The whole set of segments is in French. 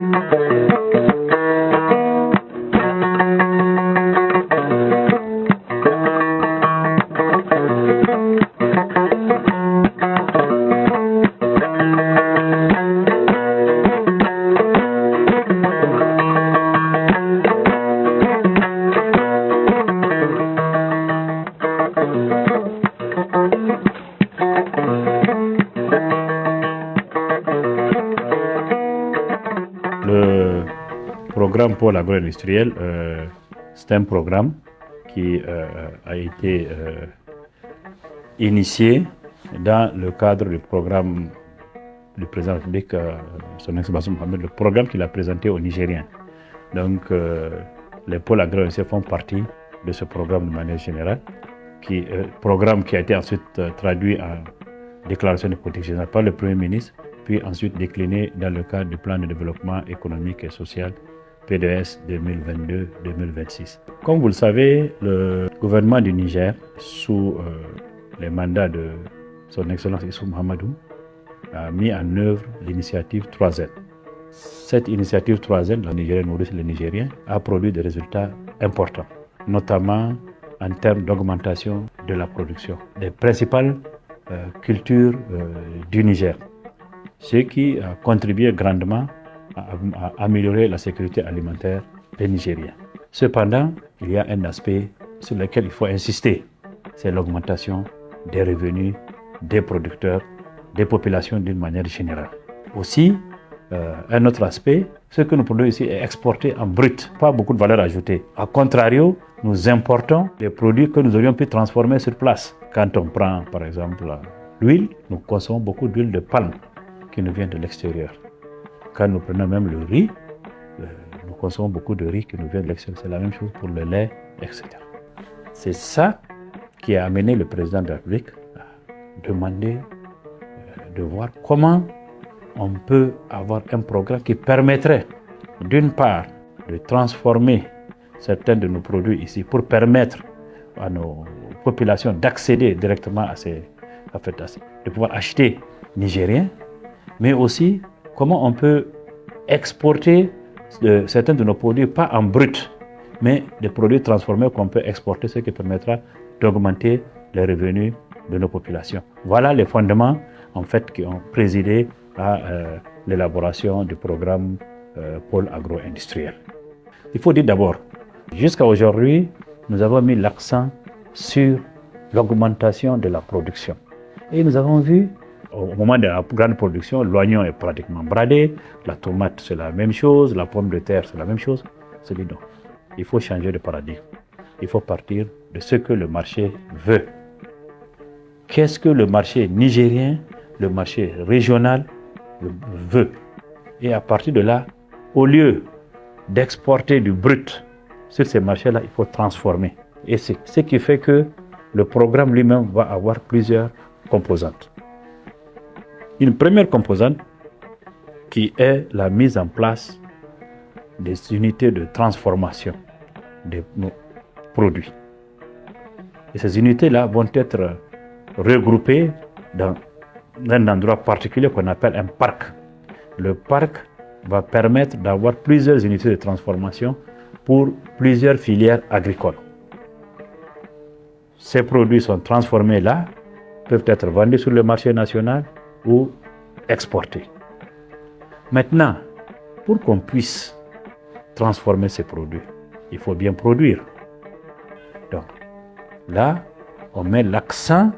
Le programme Pôle agro-industriel, c'est un programme qui a été initié dans le cadre du programme du président de la République, son Excellence Mohamed, le programme qu'il a présenté aux Nigériens. Donc, les pôles agro-industriels font partie de ce programme de manière générale, programme qui a été ensuite traduit en déclaration de politique générale par le Premier ministre, puis ensuite décliné dans le cadre du plan de développement économique et social PDS 2022-2026. Comme vous le savez, le gouvernement du Niger, sous les mandats de son Excellence Issou Mahamadou, a mis en œuvre l'initiative 3Z. Cette initiative 3Z, la Nigérienne nourrice les Nigériens, a produit des résultats importants, notamment en termes d'augmentation de la production des principales cultures du Niger, ce qui a contribué grandement à améliorer la sécurité alimentaire des Nigériens. Cependant, il y a un aspect sur lequel il faut insister, c'est l'augmentation des revenus des producteurs, des populations d'une manière générale. Aussi, un autre aspect, ce que nous produisons ici est exporté en brut, pas beaucoup de valeur ajoutée. A contrario, nous importons des produits que nous aurions pu transformer sur place. Quand on prend par exemple l'huile, nous consommons beaucoup d'huile de palme qui nous vient de l'extérieur. Quand nous prenons même le riz, nous consommons beaucoup de riz qui nous vient de l'extérieur. C'est la même chose pour le lait, etc. C'est ça qui a amené le président de la République à demander de voir comment on peut avoir un programme qui permettrait, d'une part, de transformer certains de nos produits ici pour permettre à nos populations d'accéder directement à de pouvoir acheter nigérien, mais aussi comment on peut exporter certains de nos produits, pas en brut, mais des produits transformés qu'on peut exporter, ce qui permettra d'augmenter les revenus de nos populations. Voilà les fondements en fait qui ont présidé à l'élaboration du programme Pôle agro-industriel. Il faut dire d'abord, jusqu'à aujourd'hui, nous avons mis l'accent sur l'augmentation de la production. Et nous avons vu, au moment de la grande production, l'oignon est pratiquement bradé, la tomate c'est la même chose, la pomme de terre c'est la même chose. C'est dit non, il faut changer de paradigme. Il faut partir de ce que le marché veut. Qu'est-ce que le marché nigérien, le marché régional veut? Et à partir de là, au lieu d'exporter du brut sur ces marchés-là, il faut transformer. Et c'est ce qui fait que le programme lui-même va avoir plusieurs composantes. Une première composante qui est la mise en place des unités de transformation de nos produits. Et ces unités-là vont être regroupées dans un endroit particulier qu'on appelle un parc. Le parc va permettre d'avoir plusieurs unités de transformation pour plusieurs filières agricoles. Ces produits sont transformés là, peuvent être vendus sur le marché national ou exportés. Maintenant, pour qu'on puisse transformer ces produits, il faut bien produire. Donc, là, on met l'accent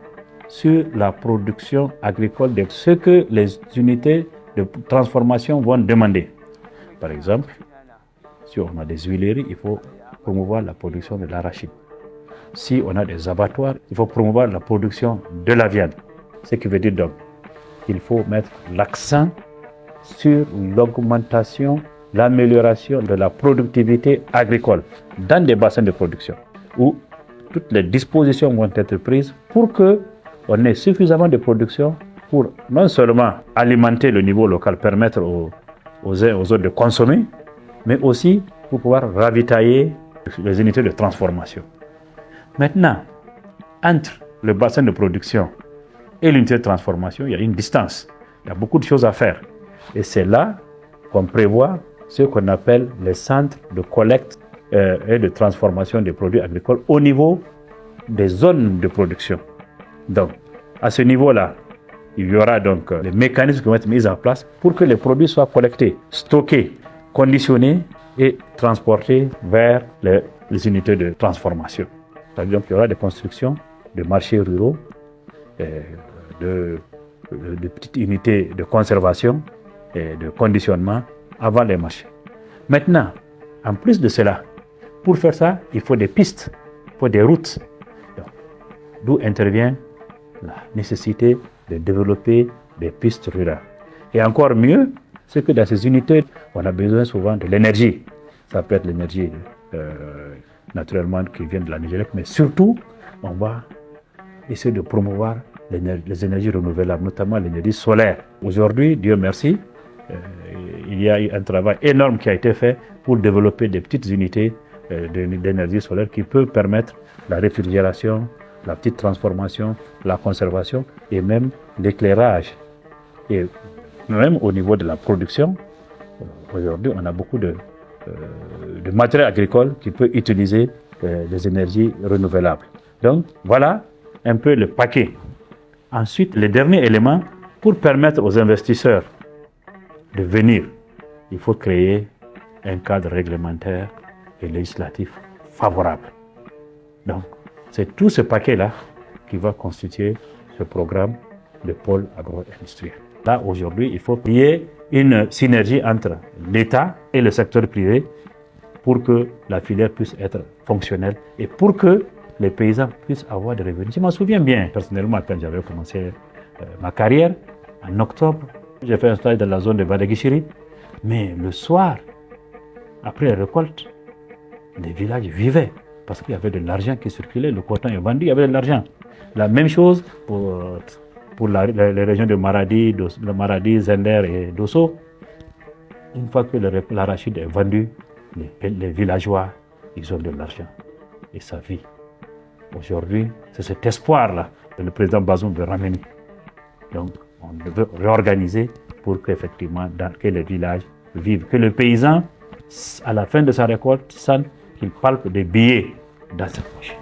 sur la production agricole de ce que les unités de transformation vont demander. Par exemple, si on a des huileries, il faut promouvoir la production de l'arachide. Si on a des abattoirs, il faut promouvoir la production de la viande. Ce qui veut dire donc qu'il faut mettre l'accent sur l'augmentation, l'amélioration de la productivité agricole dans des bassins de production où toutes les dispositions vont être prises pour qu'on ait suffisamment de production pour non seulement alimenter le niveau local, permettre aux uns aux autres de consommer, mais aussi pour pouvoir ravitailler les unités de transformation. Maintenant, entre le bassin de production et l'unité de transformation, il y a une distance. Il y a beaucoup de choses à faire. Et c'est là qu'on prévoit ce qu'on appelle les centres de collecte et de transformation des produits agricoles au niveau des zones de production. Donc, à ce niveau-là, il y aura donc les mécanismes qui vont être mis en place pour que les produits soient collectés, stockés, conditionnés et transportés vers les unités de transformation. Donc, il y aura des constructions de marchés ruraux, de petites unités de conservation et de conditionnement avant les marchés. Maintenant, en plus de cela, pour faire ça, il faut des pistes, il faut des routes. D'où intervient la nécessité de développer des pistes rurales. Et encore mieux, c'est que dans ces unités, on a besoin souvent de l'énergie. Ça peut être l'énergie naturellement qui vient de la Nigéria, mais surtout, on va essayer de promouvoir les énergies renouvelables, notamment l'énergie solaire. Aujourd'hui, Dieu merci, il y a eu un travail énorme qui a été fait pour développer des petites unités d'énergie solaire qui peuvent permettre la réfrigération, la petite transformation, la conservation et même l'éclairage. Et même au niveau de la production, aujourd'hui, on a beaucoup de matériel agricole qui peut utiliser des énergies renouvelables. Donc, voilà un peu le paquet. Ensuite, le dernier élément, pour permettre aux investisseurs de venir, il faut créer un cadre réglementaire et législatif favorable. Donc, c'est tout ce paquet-là qui va constituer ce programme de pôle agro-industriel. Là, aujourd'hui, il faut qu'il y ait une synergie entre l'État et le secteur privé pour que la filière puisse être fonctionnelle et pour que les paysans puissent avoir des revenus. Je m'en souviens bien, personnellement, quand j'avais commencé ma carrière, en octobre, j'ai fait un stage dans la zone de Badaguichiri, mais le soir, après la récolte, les villages vivaient parce qu'il y avait de l'argent qui circulait, le coton est vendu, il y avait de l'argent. La même chose pour les régions de Maradi, Zender et Dosso. Une fois que l'arachide est vendu, les villageois, ils ont de l'argent et ça vit. Aujourd'hui, c'est cet espoir-là que le président Bazoum veut ramener. Donc, on veut réorganiser pour qu'effectivement, que les villages vivent, que le paysan, à la fin de sa récolte, sente qu'il palpe des billets dans sa poche.